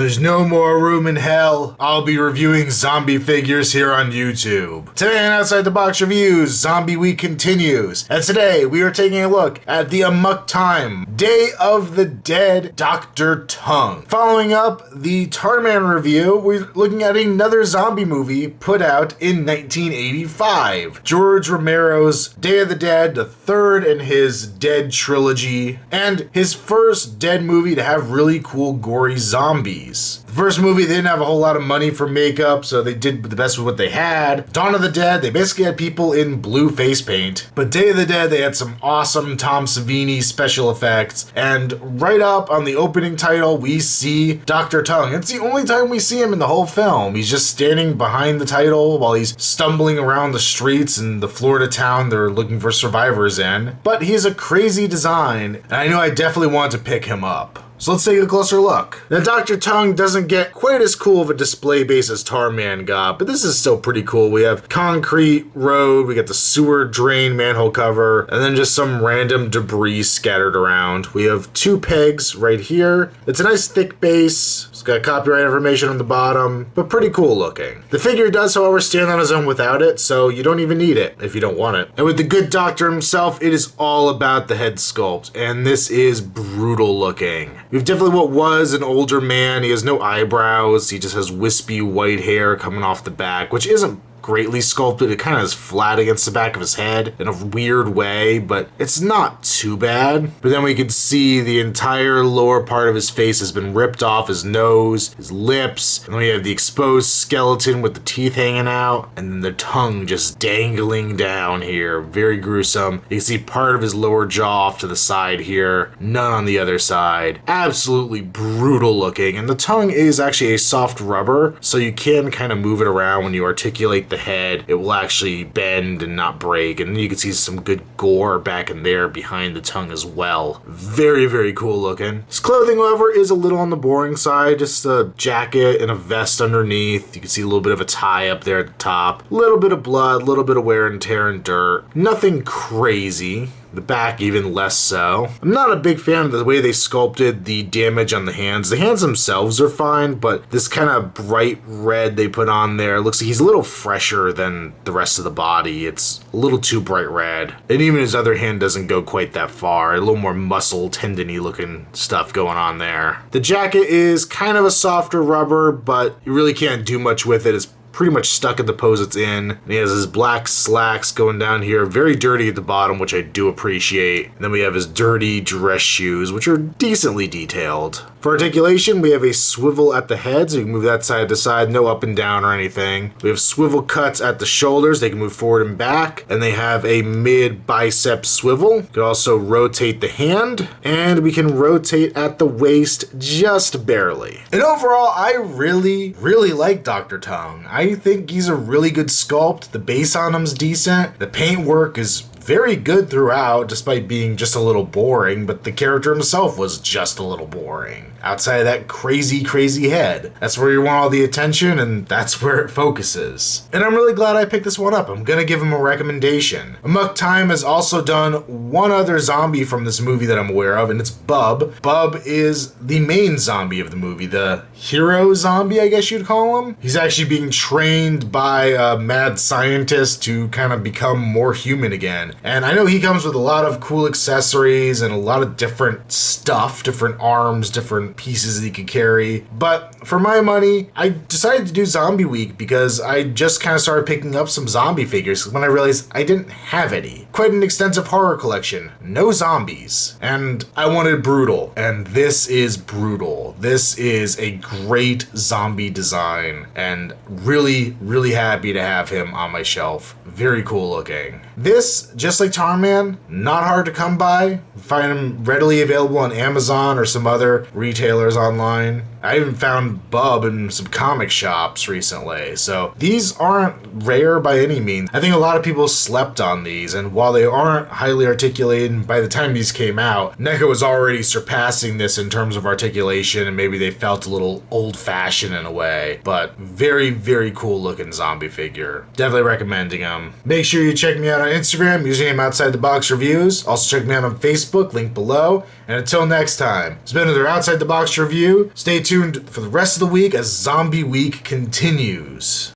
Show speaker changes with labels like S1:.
S1: there's no more room in hell, I'll be reviewing zombie figures here on YouTube. Today on Outside the Box Reviews, Zombie Week continues, and today we are taking a look at the Amok Time, Day of the Dead, Dr. Tongue. Following up the Tarman review, we're looking at another zombie movie put out in 1985. George Romero's Day of the Dead, the third in his Dead trilogy, and his first Dead movie to have really cool gory zombies. The first movie, they didn't have a whole lot of money for makeup, so they did the best with what they had. Dawn of the Dead, they basically had people in blue face paint. But Day of the Dead, they had some awesome Tom Savini special effects. And right up on the opening title, we see Dr. Tongue. It's the only time we see him in the whole film. He's just standing behind the title while he's stumbling around the streets in the Florida town they're looking for survivors in. But he's a crazy design, and I know I definitely want to pick him up. So let's take a closer look. Now, Dr. Tongue doesn't get quite as cool of a display base as Tarman got, but this is still pretty cool. We have concrete road, we got the sewer drain manhole cover, and then just some random debris scattered around. We have two pegs right here. It's a nice thick base. It's got copyright information on the bottom, but pretty cool looking. The figure does, however, stand on his own without it, so you don't even need it if you don't want it. And with the good doctor himself, it is all about the head sculpt, and this is brutal looking. We have definitely what was an older man. He has no eyebrows. He just has wispy white hair coming off the back, which isn't greatly sculpted. It kind of is flat against the back of his head in a weird way, but it's not too bad. But then we can see the entire lower part of his face has been ripped off, his nose, his lips, and then we have the exposed skeleton with the teeth hanging out, and then the tongue just dangling down here. Very gruesome. You can see part of his lower jaw off to the side here, none on the other side. Absolutely brutal looking, and the tongue is actually a soft rubber, so you can kind of move it around when you articulate the head. It will actually bend and not break, and you can see some good gore back in there behind the tongue as well. Very, very cool looking. His clothing, however, is a little on the boring side. Just a jacket and a vest underneath. You can see a little bit of a tie up there at the top. A little bit of blood, a little bit of wear and tear and dirt. Nothing crazy. The back even less so. I'm not a big fan of the way they sculpted the damage on the hands. The hands themselves are fine, but this kind of bright red they put on there looks like he's a little fresher than the rest of the body. It's a little too bright red. And even his other hand doesn't go quite that far. A little more muscle, tendony looking stuff going on there. The jacket is kind of a softer rubber, but you really can't do much with it. It's pretty much stuck at the pose it's in. And he has his black slacks going down here, very dirty at the bottom, which I do appreciate. And then we have his dirty dress shoes, which are decently detailed. For articulation, we have a swivel at the head, so you can move that side to side, no up and down or anything. We have swivel cuts at the shoulders, they can move forward and back, and they have a mid-bicep swivel. You can also rotate the hand, and we can rotate at the waist just barely. And overall, I really like Dr. Tongue. I think he's a really good sculpt. The base on him's decent. The paint work is very good throughout, despite being just a little boring, but the character himself was just a little boring. Outside of that crazy head. That's where you want all the attention, and that's where it focuses. And I'm really glad I picked this one up. I'm gonna give him a recommendation. Amok Time has also done one other zombie from this movie that I'm aware of, and it's Bub. Bub is the main zombie of the movie, the hero zombie, I guess you'd call him. He's actually being trained by a mad scientist to kind of become more human again. And I know he comes with a lot of cool accessories and a lot of different stuff, different arms, different pieces that he could carry. But for my money, I decided to do Zombie Week because I just kind of started picking up some zombie figures when I realized I didn't have any. Quite an extensive horror collection, no zombies. And I wanted brutal, and this is brutal. This is a great zombie design, and really happy to have him on my shelf. Very cool looking. This, just like Tarman, not hard to come by. Find them readily available on Amazon or some other retailers online. I even found Bub in some comic shops recently, so these aren't rare by any means. I think a lot of people slept on these, and while they aren't highly articulated, by the time these came out, NECA was already surpassing this in terms of articulation, and maybe they felt a little old-fashioned in a way, but very cool looking zombie figure. Definitely recommending them. Make sure you check me out on Instagram, username Outside the Box Reviews. Also check me out on Facebook, link below, and until next time, it's been another Outside the Box review. Stay tuned tuned for the rest of the week as Zombie Week continues.